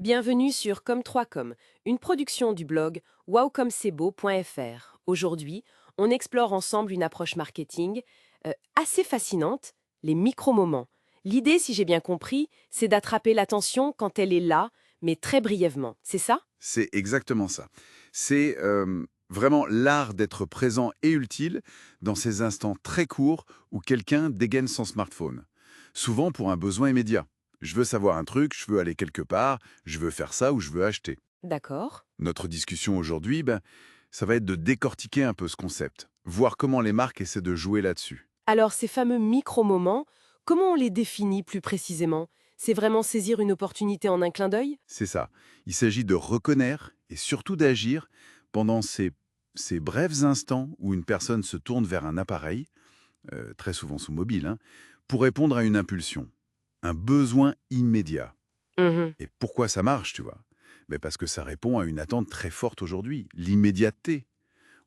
Bienvenue sur Comme3Com, une production du blog wowcomcebo.fr. Aujourd'hui, on explore ensemble une approche marketing assez fascinante, les micro-moments. L'idée, si j'ai bien compris, c'est d'attraper l'attention quand elle est là, mais très brièvement. C'est ça? C'est exactement ça. C'est vraiment l'art d'être présent et utile dans ces instants très courts où quelqu'un dégaine son smartphone. Souvent pour un besoin immédiat. Je veux savoir un truc, je veux aller quelque part, je veux faire ça ou je veux acheter. D'accord. Notre discussion aujourd'hui, ça va être de décortiquer un peu ce concept, voir comment les marques essaient de jouer là-dessus. Alors, ces fameux micro-moments, comment on les définit plus précisément? C'est vraiment saisir une opportunité en un clin d'œil? C'est ça. Il s'agit de reconnaître et surtout d'agir pendant ces brefs instants où une personne se tourne vers un appareil, très souvent sous mobile, hein, pour répondre à une impulsion, un besoin immédiat. Mhm. Et pourquoi ça marche, tu vois? Parce que ça répond à une attente très forte aujourd'hui, l'immédiateté.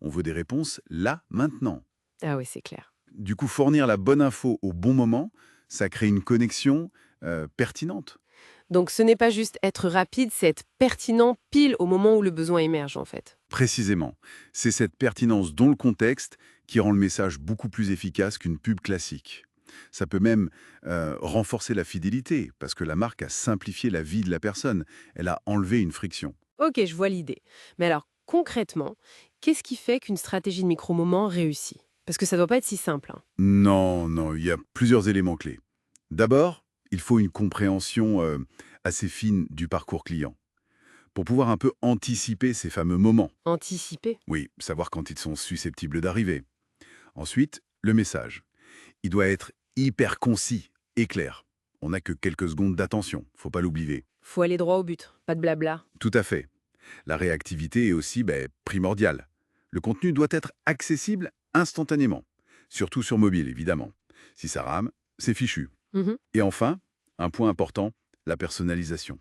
On veut des réponses là, maintenant. Ah oui, c'est clair. Du coup, fournir la bonne info au bon moment, ça crée une connexion pertinente. Donc ce n'est pas juste être rapide, c'est être pertinent pile au moment où le besoin émerge en fait. Précisément, c'est cette pertinence dans le contexte qui rend le message beaucoup plus efficace qu'une pub classique. Ça peut même renforcer la fidélité, parce que la marque a simplifié la vie de la personne. Elle a enlevé une friction. Ok, je vois l'idée. Mais alors concrètement, qu'est-ce qui fait qu'une stratégie de micro-moment réussit? Parce que ça doit pas être si simple, hein. Non, non, il y a plusieurs éléments clés. D'abord, il faut une compréhension assez fine du parcours client, pour pouvoir un peu anticiper ces fameux moments. Anticiper. Oui, savoir quand ils sont susceptibles d'arriver. Ensuite, le message. Il doit être hyper concis et clair. On n'a que quelques secondes d'attention, faut pas l'oublier. Faut aller droit au but, pas de blabla. Tout à fait. La réactivité est aussi primordiale. Le contenu doit être accessible instantanément, surtout sur mobile évidemment. Si ça rame, c'est fichu. Mhm. Et enfin, un point important, la personnalisation.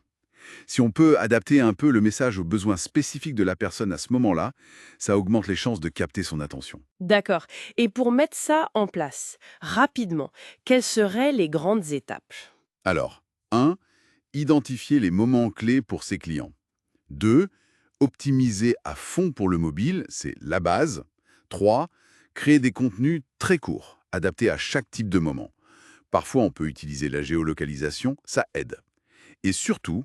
Si on peut adapter un peu le message aux besoins spécifiques de la personne à ce moment-là, ça augmente les chances de capter son attention. D'accord. Et pour mettre ça en place, rapidement, quelles seraient les grandes étapes? Alors, 1. Identifier les moments clés pour ses clients. 2. Optimiser à fond pour le mobile, c'est la base. 3. Créer des contenus très courts, adaptés à chaque type de moment. Parfois, on peut utiliser la géolocalisation, ça aide. Et surtout,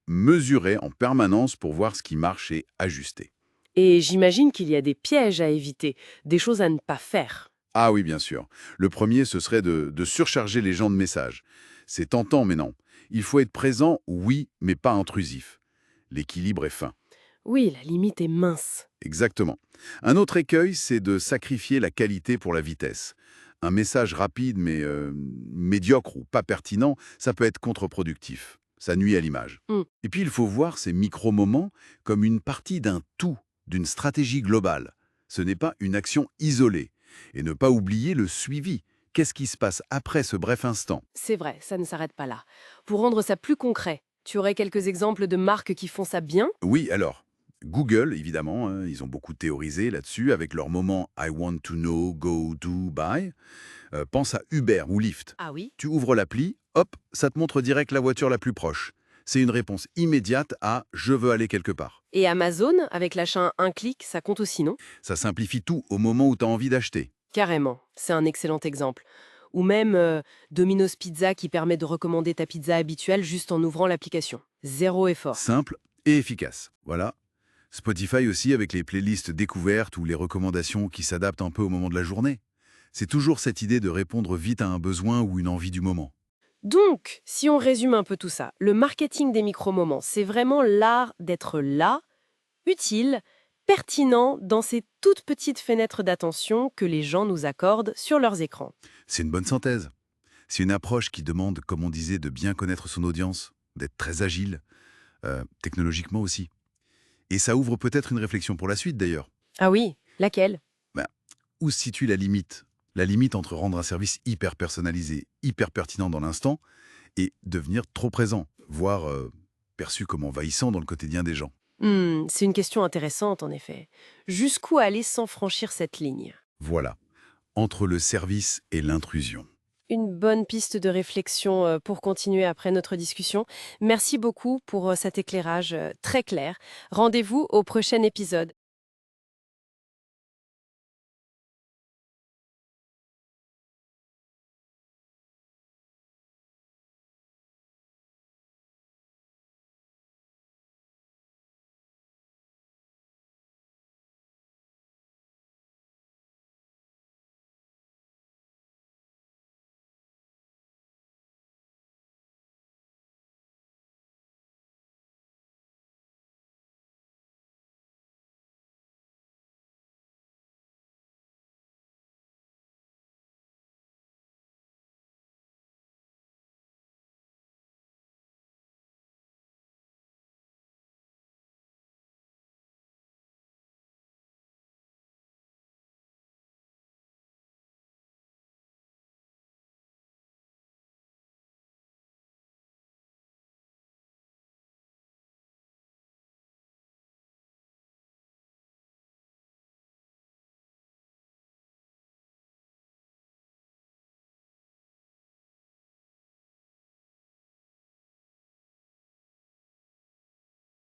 mesurer en permanence pour voir ce qui marche et ajuster. Et j'imagine qu'il y a des pièges à éviter, des choses à ne pas faire. Ah oui, bien sûr. Le premier, ce serait de surcharger les gens de messages. C'est tentant, mais non. Il faut être présent, oui, mais pas intrusif. L'équilibre est fin. Oui, la limite est mince. Exactement. Un autre écueil, c'est de sacrifier la qualité pour la vitesse. Un message rapide mais médiocre ou pas pertinent, ça peut être contre-productif. Ça nuit à l'image. Hmm. Et puis il faut voir ces micro-moments comme une partie d'un tout, d'une stratégie globale. Ce n'est pas une action isolée. Et ne pas oublier le suivi. Qu'est-ce qui se passe après ce bref instant? C'est vrai, ça ne s'arrête pas là. Pour rendre ça plus concret, tu aurais quelques exemples de marques qui font ça bien? Oui, alors, Google, évidemment, hein, ils ont beaucoup théorisé là-dessus avec leur moment I want to know, go, do, buy. Pense à Uber ou Lyft. Ah oui. Tu ouvres l'appli, hop, ça te montre direct la voiture la plus proche. C'est une réponse immédiate à «je veux aller quelque part». Et Amazon, avec l'achat un clic, ça compte aussi, non? Ça simplifie tout au moment où tu as envie d'acheter. Carrément, c'est un excellent exemple. Ou même Domino's Pizza qui permet de recommander ta pizza habituelle juste en ouvrant l'application. Zéro effort. Simple et efficace. Voilà. Spotify aussi avec les playlists découvertes ou les recommandations qui s'adaptent un peu au moment de la journée. C'est toujours cette idée de répondre vite à un besoin ou une envie du moment. Donc, si on résume un peu tout ça, le marketing des micro-moments, c'est vraiment l'art d'être là, utile, pertinent dans ces toutes petites fenêtres d'attention que les gens nous accordent sur leurs écrans. C'est une bonne synthèse. C'est une approche qui demande, comme on disait, de bien connaître son audience, d'être très agile, technologiquement aussi. Et ça ouvre peut-être une réflexion pour la suite d'ailleurs. Ah oui, laquelle? Ben, où se situe la limite? La limite entre rendre un service hyper personnalisé, hyper pertinent dans l'instant, et devenir trop présent, voire perçu comme envahissant dans le quotidien des gens. C'est une question intéressante en effet. Jusqu'où aller sans franchir cette ligne? Voilà, entre le service et l'intrusion. Une bonne piste de réflexion pour continuer après notre discussion. Merci beaucoup pour cet éclairage très clair. Rendez-vous au prochain épisode.